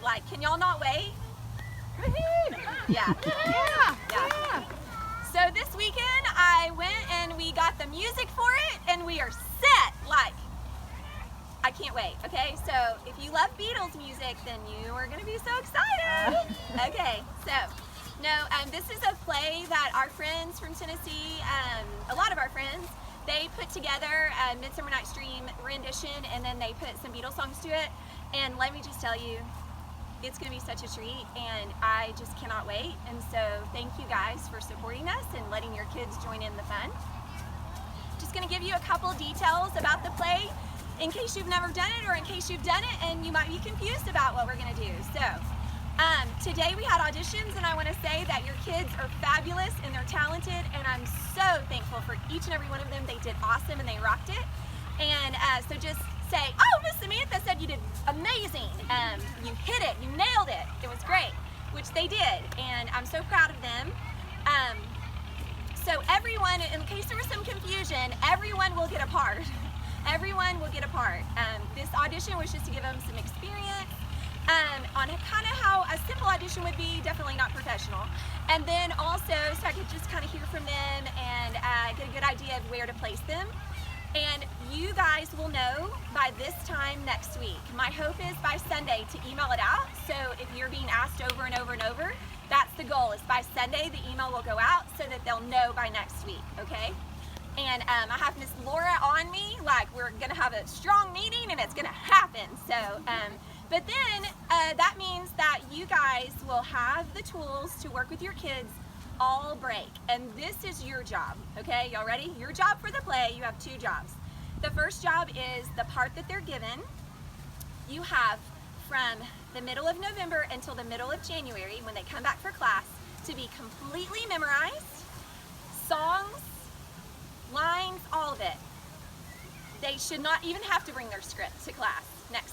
Like, can y'all not wait? Yeah. So this weekend I went and we got the music for it and we are set. Like, I can't wait. Okay, so if you love Beatles music, then you are gonna be so excited. Okay, so this is a play that our friends from Tennessee, a lot of our friends, they put together a Midsummer Night's Dream rendition, and then they put some Beatles songs to it. And let me just tell you, it's going to be such a treat, and I just cannot wait. And so thank you guys for supporting us and letting your kids join in the fun. Just going to give you a couple details about the play in case you've never done it, or in case you've done it and you might be confused about what we're going to do. So today we had auditions, and I want to say that your kids are fabulous and they're talented, and I'm so thankful for each and every one of them. They did awesome and they rocked it. And so just say, oh, Miss Samantha said you did amazing. You hit it, you nailed it. It was great, which they did, and I'm so proud of them. So everyone, in case there was some confusion, everyone will get a part. Everyone will get a part. This audition was just to give them some experience on kind of how a simple audition would be, definitely not professional. And then also, so I could just kind of hear from them and get a good idea of where to place them. And you guys will know by this time next week. My hope is by Sunday to email it out. So if you're being asked over and over and over, that's the goal, is by Sunday the email will go out so that they'll know by next week, okay? And I have Miss Laura on me, like we're gonna have a strong meeting and it's gonna happen. So, but then that means that you guys will have the tools to work with your kids all break, and this is your job, okay? Y'all ready? Your job for the play, you have two jobs. The first job is the part that they're given. You have from the middle of November until the middle of January, when they come back for class, to be completely memorized, songs, lines, all of it. They should not even have to bring their script to class next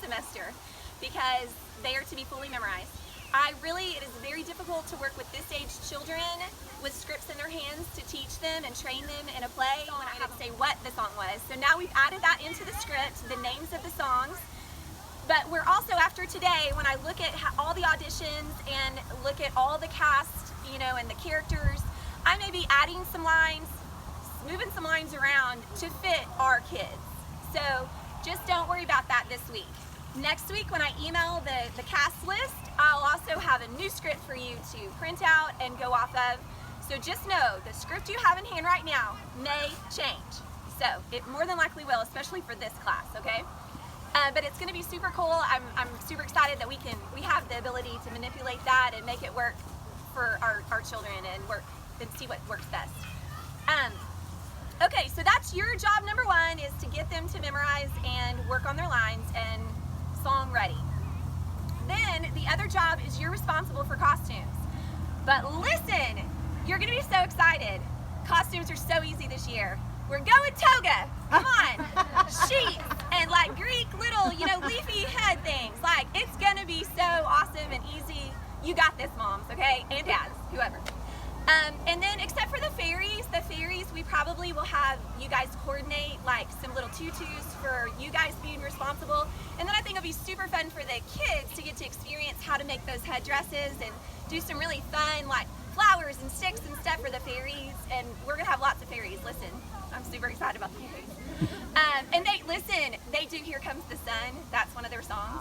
semester, because they are to be fully memorized. It is very difficult to work with this age children with scripts in their hands to teach them and train them in a play. And I didn't say what the song was. So now we've added that into the script, the names of the songs. But we're also, after today, when I look at all the auditions and look at all the cast, and the characters, I may be adding some lines, moving some lines around to fit our kids. So just don't worry about that this week. Next week, when I email the cast list, I'll also have a new script for you to print out and go off of. So just know, the script you have in hand right now may change. So it more than likely will, especially for this class, okay? But it's gonna be super cool. I'm super excited that we have the ability to manipulate that and make it work for our children and see what works best. Okay, so that's your job number one, is to get them to memorize and work on their lines and song ready. Then the other job is you're responsible for costumes. But listen, you're gonna be so excited. Costumes are so easy this year. We're going toga, come on. Sheets and like Greek little, leafy head things. Like, it's gonna be so awesome and easy. You got this, moms, okay? And dads, whoever. And then, except for the fairies, we probably will have you guys coordinate like some little tutus for you guys being responsible. And then I think it'll be super fun for the kids to get to experience how to make those headdresses and do some really fun like flowers and sticks and stuff for the fairies. And we're gonna have lots of fairies. Listen, I'm super excited about the fairies. And they do Here Comes the Sun. That's one of their songs.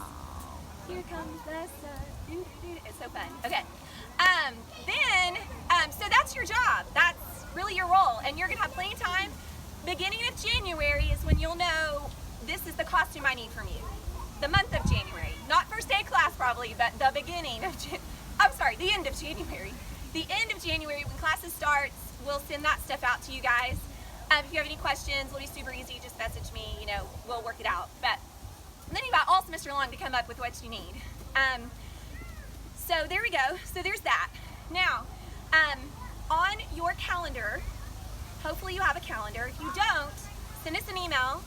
Here comes the sun. It's so fun. Okay. So that's your job. That's really your role. And you're going to have plenty of time. Beginning of January is when you'll know this is the costume I need from you. The month of January. Not first day of class probably, but the beginning of the end of January. The end of January, when classes starts, we'll send that stuff out to you guys. If you have any questions, it'll be super easy. Just message me, we'll work it out. But then you've got all semester long to come up with what you need. So there we go. So there's that. Now, on your calendar, hopefully you have a calendar. If you don't, send us an email.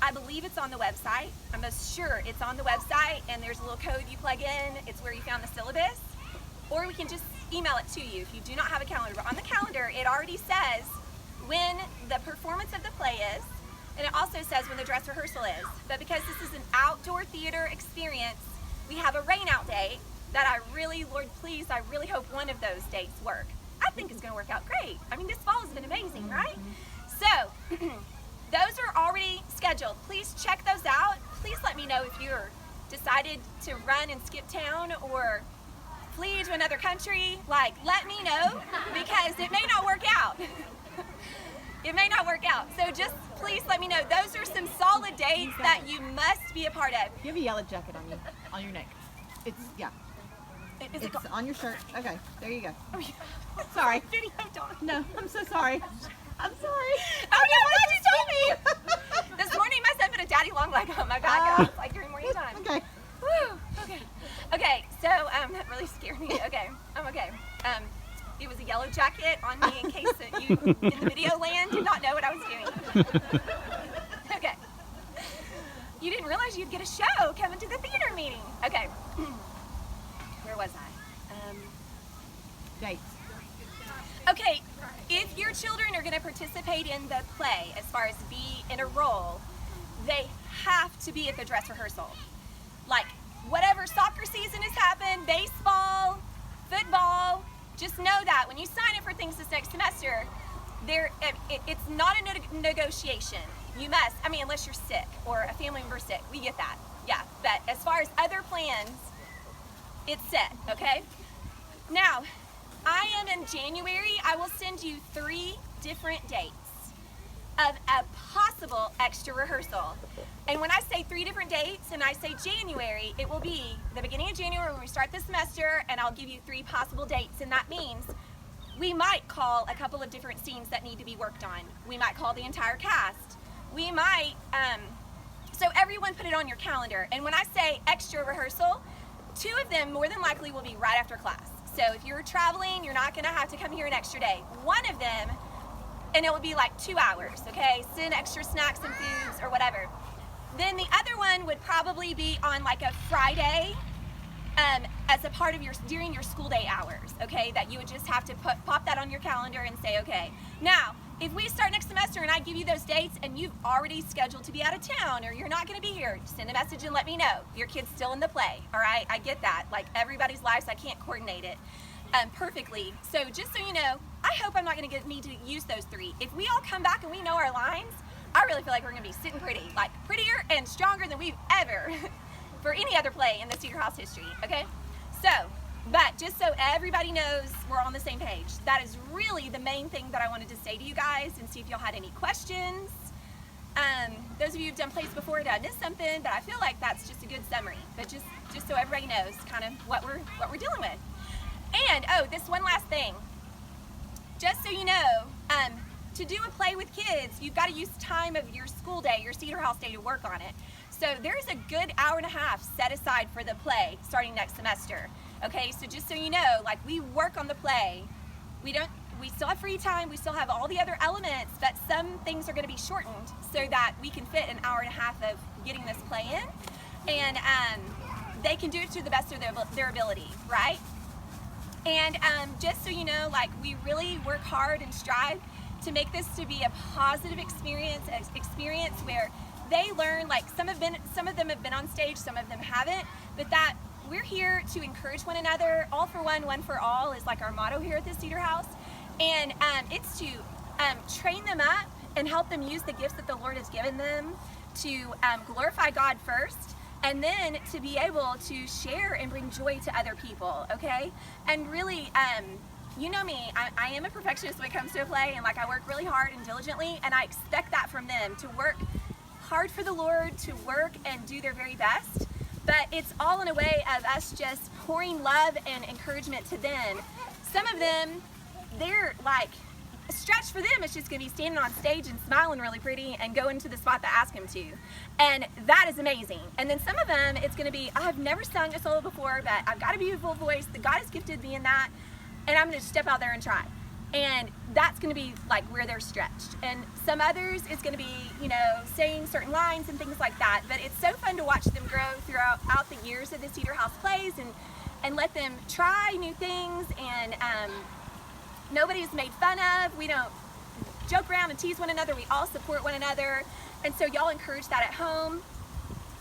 I believe it's on the website. I'm most sure it's on the website, and there's a little code you plug in. It's where you found the syllabus. Or we can just email it to you if you do not have a calendar. But on the calendar, it already says when the performance of the play is, And it also says when the dress rehearsal is. But because this is an outdoor theater experience, we have a rain out day that I really, Lord, please, I really hope one of those dates work. I think it's going to work out great. I mean, this fall has been amazing, right? So, those are already scheduled. Please check those out. Please let me know if you're decided to run and skip town or flee to another country. Like, let me know, because it may not work out. It may not work out. So just please let me know. Those are some solid dates that you must be a part of. You have a yellow jacket on you, on your neck. It's, yeah. Is It's on your shirt. Okay, there you go. Oh, yeah. Sorry. Video, Dawn. No, I'm so sorry. I'm sorry. Oh, yeah, what did you tell me? This morning, my son put a daddy long leg on my back, and I was like, during morning time. Okay. Woo, okay. Okay, so, that really scared me. Okay, I'm okay. It was a yellow jacket on me in case that you, in the video land, did not know what I was doing. Okay. You didn't realize you'd get a show coming to the theater meeting. Okay. Where was I? Dates. Okay, if your children are going to participate in the play, as far as be in a role, they have to be at the dress rehearsal. Like, whatever soccer season has happened, baseball, football, just know that when you sign up for things this next semester, it's not a negotiation. You must, I mean, unless you're sick or a family member sick, we get that. Yeah, but as far as other plans, it's set, okay? Now, I am in January. I will send you 3 different dates of a possible extra rehearsal. And when I say 3 different dates and I say January, it will be the beginning of January when we start the semester, and I'll give you 3 possible dates. And that means we might call a couple of different scenes that need to be worked on. We might call the entire cast. We might, so everyone put it on your calendar. And when I say extra rehearsal, 2 of them more than likely will be right after class. So if you're traveling, you're not gonna have to come here an extra day. One of them, and it will be like 2 hours, okay? Send extra snacks and foods or whatever. Then the other one would probably be on like a Friday as a part of during your school day hours, okay? That you would just have to pop that on your calendar and say, okay. Now, if we start next semester and I give you those dates and you've already scheduled to be out of town or you're not gonna be here, send a message and let me know. Your kid's still in the play, all right? I get that. Like, everybody's lives, I can't coordinate it perfectly. So just so you know, I hope I'm not gonna need to use those 3. If we all come back and we know our lines, I really feel like we're gonna be sitting pretty, like prettier and stronger than we've ever for any other play in the Cedar House history, okay? So, but just so everybody knows we're on the same page, that is really the main thing that I wanted to say to you guys, and see if y'all had any questions. Those of you who've done plays before, did I miss something? But I feel like that's just a good summary. But just so everybody knows kind of what we're dealing with. And oh, this one last thing. Just so you know, to do a play with kids, you've got to use time of your school day, your Cedar House day, to work on it. So there's a good hour and a half set aside for the play starting next semester. Okay, so just so you know, like, we work on the play. We still have free time, we still have all the other elements, but some things are going to be shortened so that we can fit an hour and a half of getting this play in, and they can do it to the best of their ability, right? And just so you know, like, we really work hard and strive to make this to be a positive experience, an experience where they learn, like, some of them have been on stage, some of them haven't, but that we're here to encourage one another. All for one, one for all is like our motto here at the Cedar House. And it's to train them up and help them use the gifts that the Lord has given them to glorify God first, and then to be able to share and bring joy to other people, okay? And really, you know me, I am a perfectionist when it comes to a play, and like, I work really hard and diligently, and I expect that from them, to work hard for the Lord, to work and do their very best. But it's all in a way of us just pouring love and encouragement to them. Some of them, they're like, a stretch for them, it's just gonna be standing on stage and smiling really pretty and going to the spot that I ask them to. And that is amazing. And then some of them, it's gonna be, I've never sung a solo before, but I've got a beautiful voice, that God has gifted me in that, and I'm gonna step out there and try. And that's gonna be like where they're stretched. And some others, it's gonna be, you know, saying certain lines and things like that. But it's so fun to watch them grow throughout the years of the Cedar House plays, and let them try new things. And nobody's made fun of. We don't joke around and tease one another. We all support one another. And so y'all encourage that at home.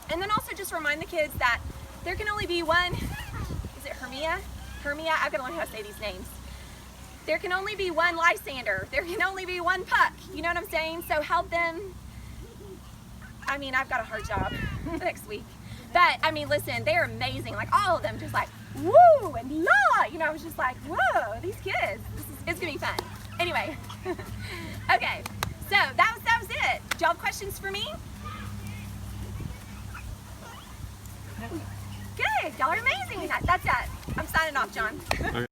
And then also just remind the kids that there can only be one, is it Hermia? Hermia, I've got to learn how to say these names. There can only be one Lysander. There can only be one Puck. You know what I'm saying? So help them. I mean, I've got a hard job next week. But, I mean, listen, they're amazing. Like, all of them just like, woo, and la. You know, I was just like, whoa, these kids. It's going to be fun. Anyway. Okay. So, that was it. Do y'all have questions for me? Good. Y'all are amazing. That's it. I'm signing off, John. Okay.